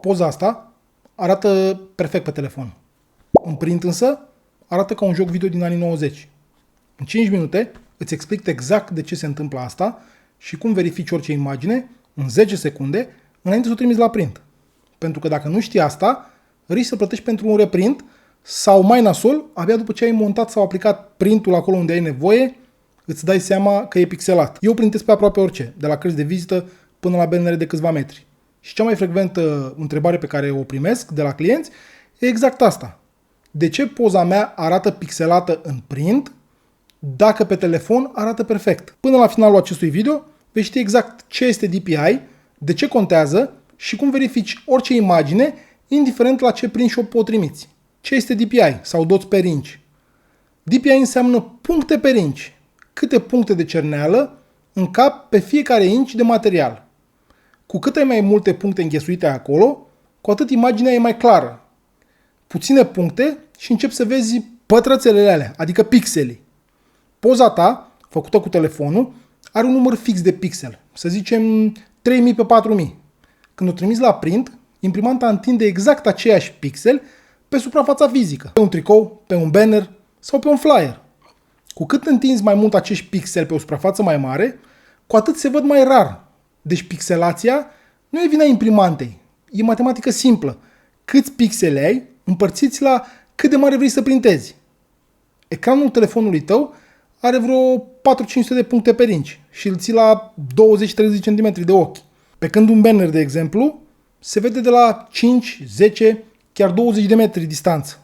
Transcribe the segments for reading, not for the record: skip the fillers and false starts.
Poza asta arată perfect pe telefon. În print însă arată ca un joc video din anii 90. În 5 minute îți explic exact de ce se întâmplă asta și cum verifici orice imagine în 10 secunde înainte să o trimiți la print. Pentru că dacă nu știi asta, risci să plătești pentru un reprint sau mai nasol, abia după ce ai montat sau aplicat printul acolo unde ai nevoie, îți dai seama că e pixelat. Eu printez pe aproape orice, de la cărți de vizită până la bannere de câțiva metri. Și cea mai frecventă întrebare pe care o primesc de la clienți e exact asta. De ce poza mea arată pixelată în print dacă pe telefon arată perfect? Până la finalul acestui video vei ști exact ce este DPI, de ce contează și cum verifici orice imagine, indiferent la ce print shop o trimiți. Ce este DPI sau dots per inch? DPI înseamnă puncte per inch. Câte puncte de cerneală încap pe fiecare inch de material. Cu cât ai mai multe puncte înghesuite acolo, cu atât imaginea e mai clară. Puține puncte și începi să vezi pătrățelele alea, adică pixelii. Poza ta, făcută cu telefonul, are un număr fix de pixel, să zicem 3000 pe 4000. Când o trimiți la print, imprimanta întinde exact aceiași pixel pe suprafața fizică, pe un tricou, pe un banner sau pe un flyer. Cu cât întinzi mai mult acești pixeli pe o suprafață mai mare, cu atât se văd mai rar. Deci pixelația nu e vina imprimantei, e matematică simplă. Câți pixeli ai împărțiți la cât de mare vrei să printezi. Ecranul telefonului tău are vreo 400-500 de puncte per inch și îl ții la 20-30 cm de ochi. Pe când un banner, de exemplu, se vede de la 5, 10, chiar 20 de metri distanță.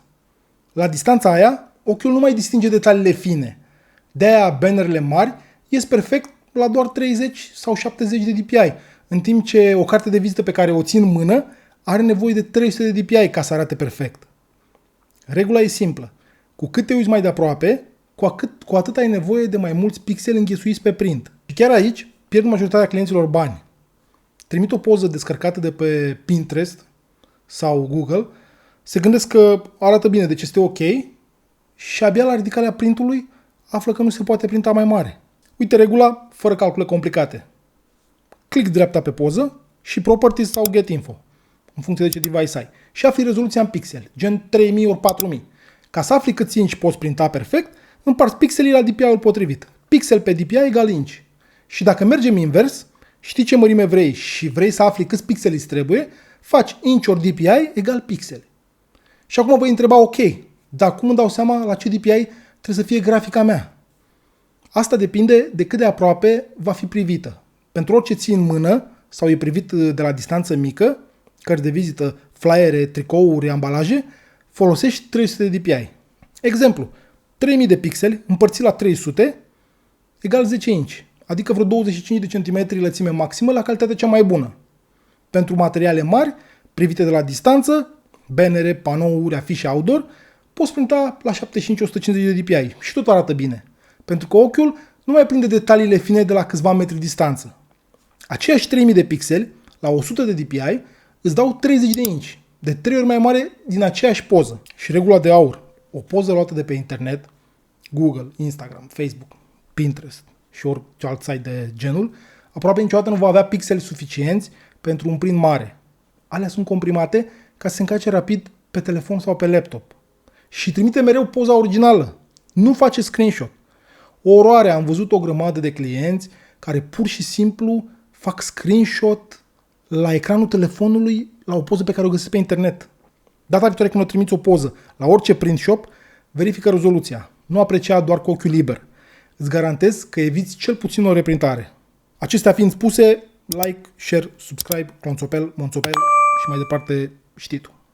La distanța aia, ochiul nu mai distinge detaliile fine. De-aia bannerele mari ies perfect la doar 30 sau 70 de DPI, în timp ce o carte de vizită pe care o țin în mână are nevoie de 300 de DPI ca să arate perfect. Regula e simplă. Cu cât te uiți mai de aproape, cu atât ai nevoie de mai mulți pixeli înghesuiți pe print. Și chiar aici pierd majoritatea clienților bani. Trimit o poză descărcată de pe Pinterest sau Google, se gândesc că arată bine, deci este ok, și abia la ridicarea printului află că nu se poate printa mai mare. Uite regula fără calcule complicate. Click dreapta pe poză și Properties sau Get Info, în funcție de ce device ai, și afli rezoluția în pixel, gen 3000 ori 4000. Ca să afli câți inch poți printa perfect, împarți pixelii la DPI-ul potrivit. Pixel pe DPI egal inch. Și dacă mergem invers, știi ce mărime vrei și vrei să afli câți pixeli îți trebuie, faci inch ori DPI egal pixel. Și acum voi întreba, ok, dar cum îmi dau seama la ce DPI trebuie să fie grafica mea? Asta depinde de cât de aproape va fi privită. Pentru orice ții în mână sau e privit de la distanță mică, cărți de vizită, flyere, tricouri, ambalaje, folosești 300 de DPI. Exemplu, 3000 de pixeli împărțit la 300 egal 10 inch, adică vreo 25 de centimetri lățime maximă la calitatea cea mai bună. Pentru materiale mari, privite de la distanță, bannere, panouri, afișe outdoor, poți printa la 75-150 de DPI și tot arată bine, pentru că ochiul nu mai prinde detaliile fine de la câțiva metri distanță. Aceiași 3000 de pixeli, la 100 de DPI, îți dau 30 de inch, de 3 ori mai mare din aceeași poză. Și regula de aur, o poză luată de pe internet, Google, Instagram, Facebook, Pinterest și orice alt site de genul, aproape niciodată nu va avea pixeli suficienți pentru un print mare. Alea sunt comprimate ca să se încarce rapid pe telefon sau pe laptop. Și trimite mereu poza originală. Nu face screenshot. O oroare, am văzut o grămadă de clienți care pur și simplu fac screenshot la ecranul telefonului la o poză pe care o găsesc pe internet. Data viitoare când o trimiți o poză la orice print shop, verifică rezoluția. Nu aprecia doar cu ochiul liber. Îți garantez că eviți cel puțin o reprintare. Acestea fiind spuse, like, share, subscribe, clonțopel, monțopel și mai departe știi tu.